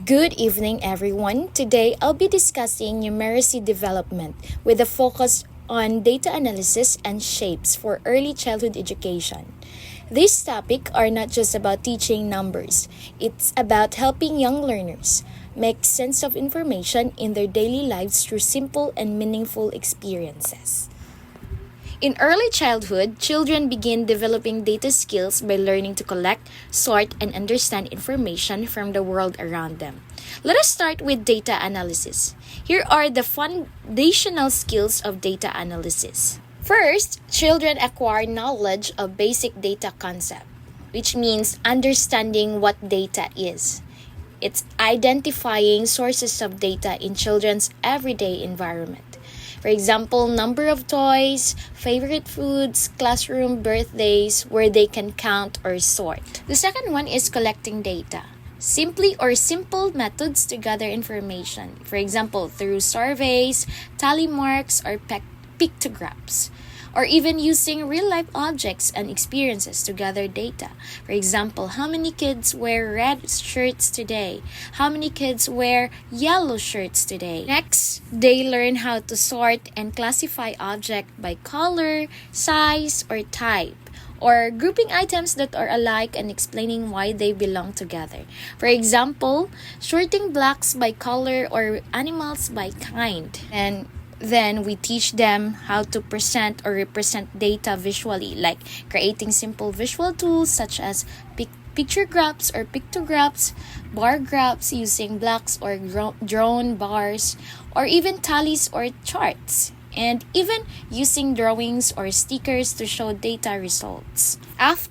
Good evening, everyone. Today, I'll be discussing numeracy development with a focus on data analysis and shapes for early childhood education. These topics are not just about teaching numbers, it's about helping young learners make sense of information in their daily lives through simple and meaningful experiences. In early childhood, children begin developing data skills by learning to collect, sort, and understand information from the world around them. Let us start with data analysis. Here are the foundational skills of data analysis. First, children acquire knowledge of basic data concept, which means understanding what data is. It's identifying sources of data in children's everyday environment. For example, number of toys, favorite foods, classroom birthdays, where they can count or sort. The second one is collecting data. Simply or simple methods to gather information. For example, through surveys, tally marks, or pictographs. Or even using real-life objects and experiences to gather data. For example, how many kids wear red shirts today? How many kids wear yellow shirts today? Next, they learn how to sort and classify objects by color, size, or type, or grouping items that are alike and explaining why they belong together. For example, sorting blocks by color or animals by kind. And then we teach them how to present or represent data visually, like creating simple visual tools such as picture graphs or pictographs, bar graphs using blocks or drawn bars, or even tallies or charts, and even using drawings or stickers to show data results.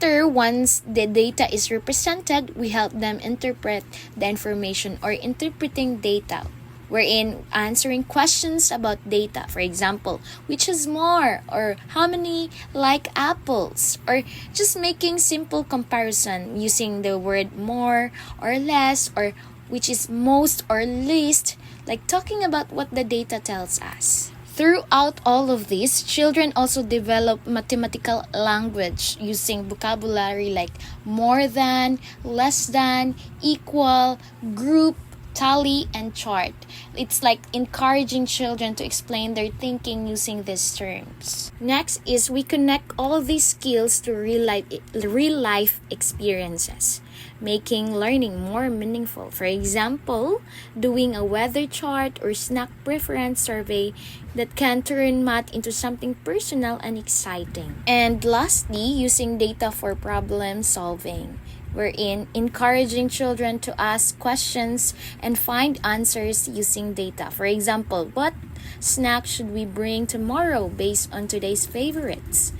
Once the data is represented, we help them interpret the information or interpreting data, wherein answering questions about data. For example, which is more, or how many like apples, or just making simple comparison using the word more or less, or which is most or least, like talking about what the data tells us. Throughout all of this, children also develop mathematical language using vocabulary like more than, less than, equal, group, tally, and chart. It's like encouraging children to explain their thinking using these terms. Next is we connect all these skills to real life experiences, making learning more meaningful. For example, doing a weather chart or snack preference survey that can turn math into something personal and exciting. And lastly, using data for problem solving, wherein encouraging children to ask questions and find answers using data. For example, what snack should we bring tomorrow based on today's favorites?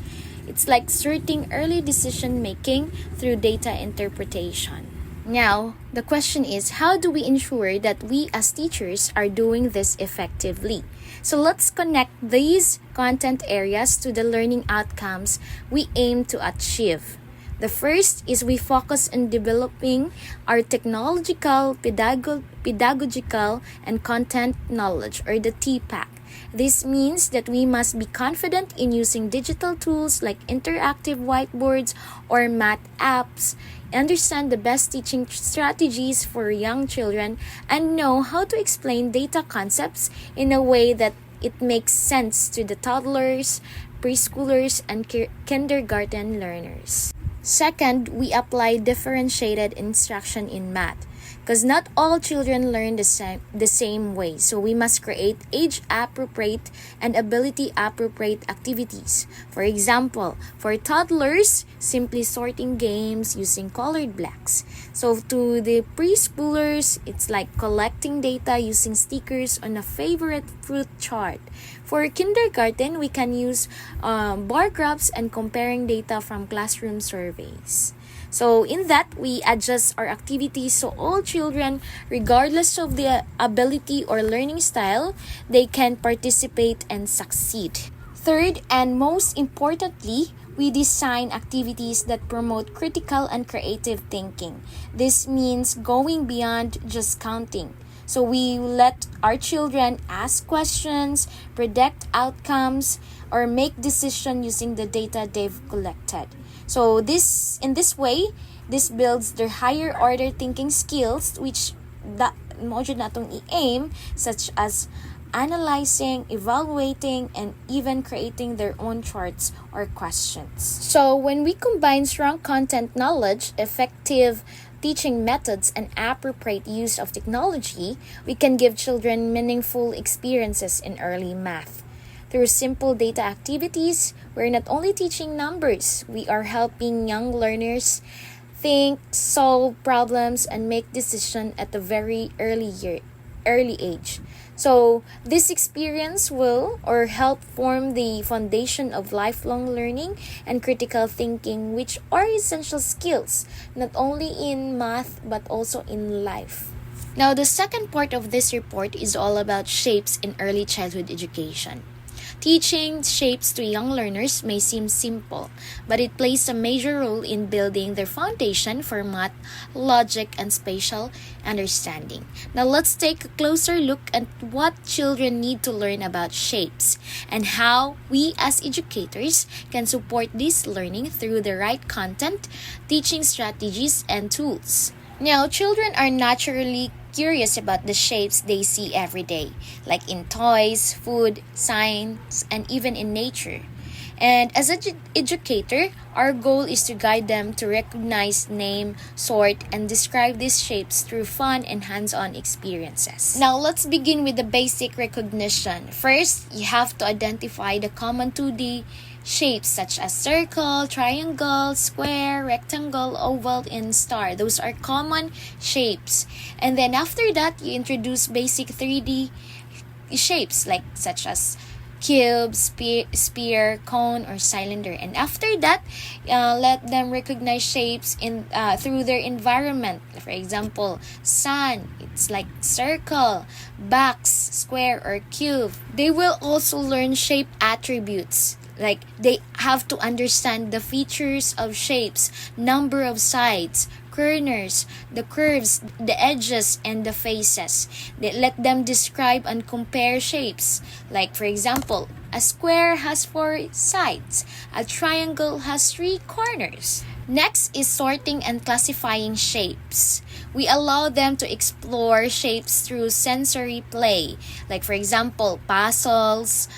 It's like sorting early decision making through data interpretation. Now, the question is, how do we ensure that we as teachers are doing this effectively? So let's connect these content areas to the learning outcomes we aim to achieve. The first is we focus on developing our technological, pedagogical, and content knowledge, or the TPAC. This means that we must be confident in using digital tools like interactive whiteboards or math apps, understand the best teaching strategies for young children, and know how to explain data concepts in a way that it makes sense to the toddlers, preschoolers, and kindergarten learners. Second, we apply differentiated instruction in math, because not all children learn the same way. So we must create age-appropriate and ability-appropriate activities. For example, for toddlers, simply sorting games using colored blocks. So to the preschoolers, it's like collecting data using stickers on a favorite fruit chart. For kindergarten, we can use bar graphs and comparing data from classroom surveys. So in that, we adjust our activities so all children, regardless of the ability or learning style, they can participate and succeed. Third, and most importantly, we design activities that promote critical and creative thinking. This means going beyond just counting. So we let our children ask questions, predict outcomes, or make decisions using the data they've collected. So in this way, this builds their higher order thinking skills, which mao jud natong i-aim, such as analyzing, evaluating, and even creating their own charts or questions. So, when we combine strong content knowledge, effective teaching methods, and appropriate use of technology, we can give children meaningful experiences in early math. Through simple data activities, we're not only teaching numbers, we are helping young learners think, solve problems, and make decisions at a very early age. So this experience will or help form the foundation of lifelong learning and critical thinking, which are essential skills not only in math but also in life. Now, the second part of this report is all about shapes in early childhood education. Teaching shapes to young learners may seem simple, but it plays a major role in building their foundation for math, logic, and spatial understanding. Now let's take a closer look at what children need to learn about shapes and how we as educators can support this learning through the right content, teaching strategies, and tools. Now, children are naturally curious about the shapes they see every day, like in toys, food, science, and even in nature. And as an educator, our goal is to guide them to recognize, name, sort, and describe these shapes through fun and hands-on experiences. Now, let's begin with the basic recognition. First, you have to identify the common 2D shapes such as circle, triangle, square, rectangle, oval, and star. Those are common shapes. And then after that, you introduce basic 3D shapes like such as cube, spear, cone, or cylinder. And after that, let them recognize shapes in through their environment. For example, sun, it's like circle, box, square, or cube. They will also learn shape attributes. Like they have to understand the features of shapes, number of sides, corners, the curves, the edges, and the faces. They let them describe and compare shapes. Like for example, a square has 4 sides, a triangle has 3 corners. Next is sorting and classifying shapes. We allow them to explore shapes through sensory play. Like for example, puzzles,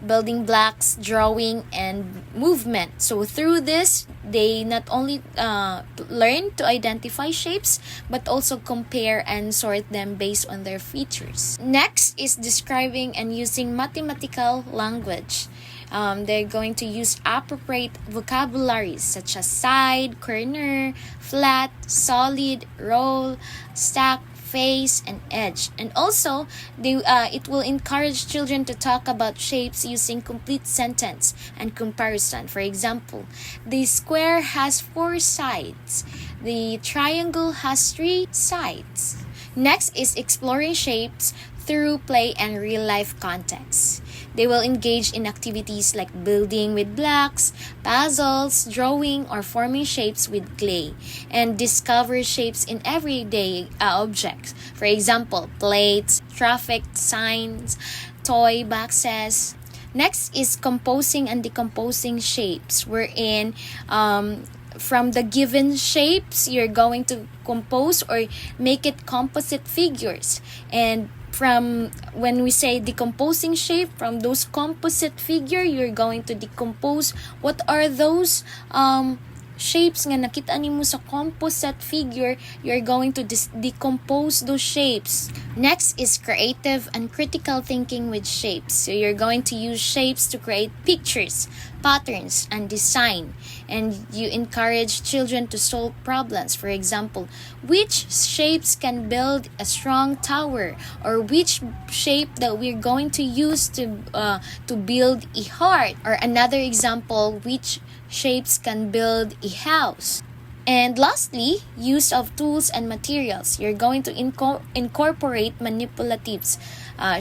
building blocks, drawing, and movement. So through this, they not only learn to identify shapes, but also compare and sort them based on their features. Next is describing and using mathematical language. They're going to use appropriate vocabularies such as side, corner, flat, solid, roll, stack, face, and edge. And also, it will encourage children to talk about shapes using complete sentence and comparison. For example, the square has 4 sides. The triangle has 3 sides. Next is exploring shapes through play and real-life context. They will engage in activities like building with blocks, puzzles, drawing, or forming shapes with clay, and discover shapes in everyday objects. For example, plates, traffic signs, toy boxes. Next is composing and decomposing shapes, wherein from the given shapes, you're going to compose or make it composite figures. And from when we say decomposing shape, from those composite figure, you're going to decompose what are those shapes nga nakita nimo sa composite figure. You're going to decompose those shapes. Next is creative and critical thinking with shapes. So you're going to use shapes to create pictures, patterns, and design. And you encourage children to solve problems. For example, which shapes can build a strong tower, or which shape that we're going to use to build a heart, or another example, which shapes can build a house. And lastly, use of tools and materials. You're going to incorporate manipulatives,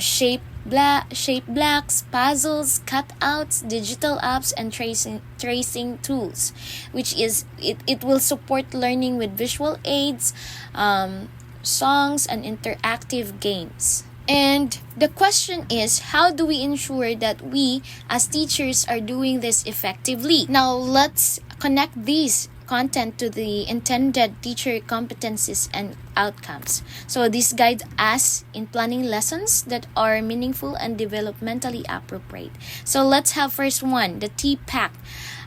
shape blocks, puzzles, cutouts, digital apps, and tracing tools, which is it will support learning with visual aids, songs, and interactive games. And the question is, how do we ensure that we as teachers are doing this effectively? Now let's connect these content to the intended teacher competencies and outcomes. So this guides us in planning lessons that are meaningful and developmentally appropriate. So let's have first one, the TPAC.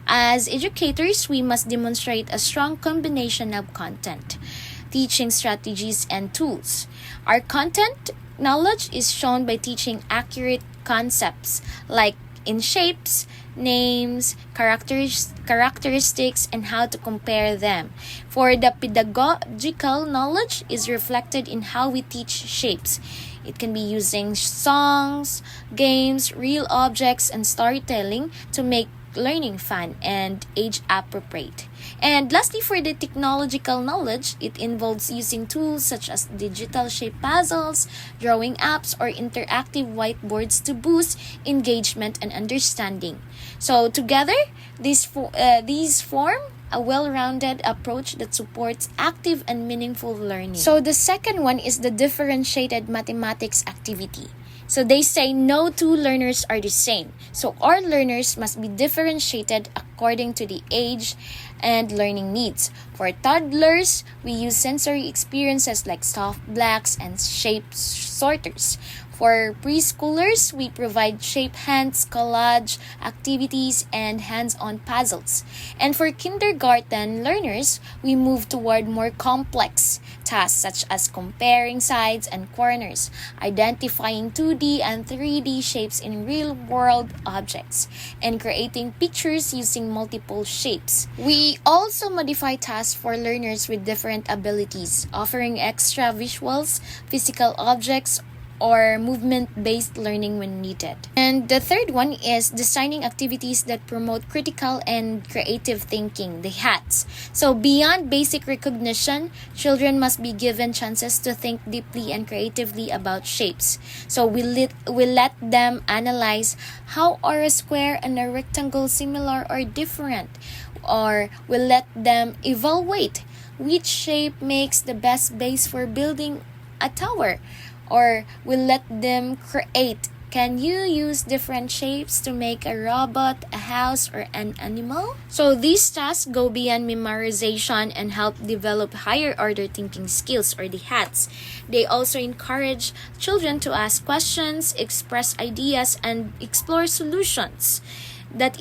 As educators, we must demonstrate a strong combination of content, teaching strategies, and tools. Our content knowledge is shown by teaching accurate concepts like in shapes, names, characteristics, and how to compare them. For the pedagogical knowledge is reflected in how we teach shapes. It can be using songs, games, real objects, and storytelling to make learning fun and age appropriate. And lastly, for the technological knowledge, it involves using tools such as digital shape puzzles, drawing apps, or interactive whiteboards to boost engagement and understanding. So together, these form a well-rounded approach that supports active and meaningful learning. So the second one is the differentiated mathematics activity. So they say no two learners are the same. So our learners must be differentiated according to the age and learning needs. For toddlers, we use sensory experiences like soft blocks and shape sorters. For preschoolers, we provide shape hands, collage activities, and hands-on puzzles. And for kindergarten learners, we move toward more complex tasks such as comparing sides and corners, identifying 2D and 3D shapes in real-world objects, and creating pictures using multiple shapes. We also modify tasks for learners with different abilities, offering extra visuals, physical objects, or movement-based learning when needed. And the third one is designing activities that promote critical and creative thinking, the HATs. So beyond basic recognition, children must be given chances to think deeply and creatively about shapes. So we let them analyze how are a square and a rectangle similar or different, or we let them evaluate which shape makes the best base for building a tower, or we let them create. Can you use different shapes to make a robot, a house, or an animal? So these tasks go beyond memorization and help develop higher order thinking skills, or the HATs. They also encourage children to ask questions, express ideas, and explore solutions that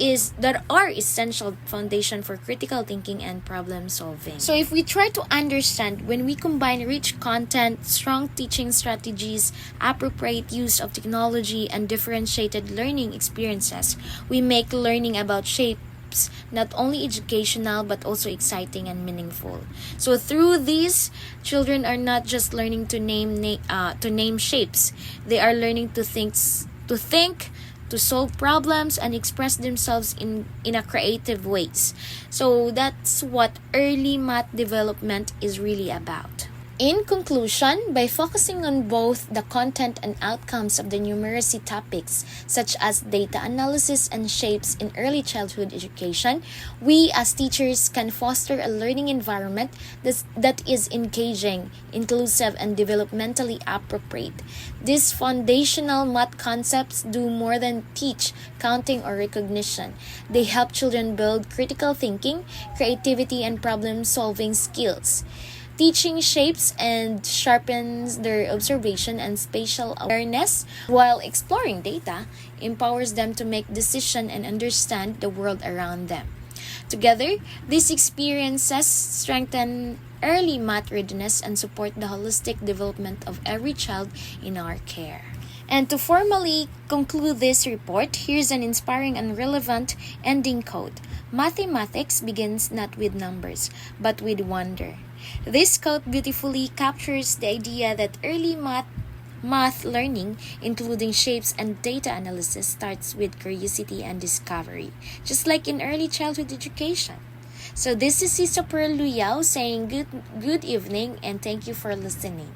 are essential foundation for critical thinking and problem solving. So if we try to understand, when we combine rich content, strong teaching strategies, appropriate use of technology, and differentiated learning experiences, we make learning about shapes not only educational but also exciting and meaningful. So through these, children are not just learning to name shapes. They are learning to think, to solve problems, and express themselves in a creative ways. So that's what early math development is really about. In conclusion, by focusing on both the content and outcomes of the numeracy topics, such as data analysis and shapes in early childhood education, we as teachers can foster a learning environment that is engaging, inclusive, and developmentally appropriate. These foundational math concepts do more than teach counting or recognition. They help children build critical thinking, creativity, and problem-solving skills. Teaching shapes and sharpens their observation and spatial awareness, while exploring data empowers them to make decisions and understand the world around them. Together, these experiences strengthen early math readiness and support the holistic development of every child in our care. And to formally conclude this report, here's an inspiring and relevant ending quote. Mathematics begins not with numbers, but with wonder. This quote beautifully captures the idea that early math learning, including shapes and data analysis, starts with curiosity and discovery, just like in early childhood education. So this is Sisa Pearl Luyao saying good evening and thank you for listening.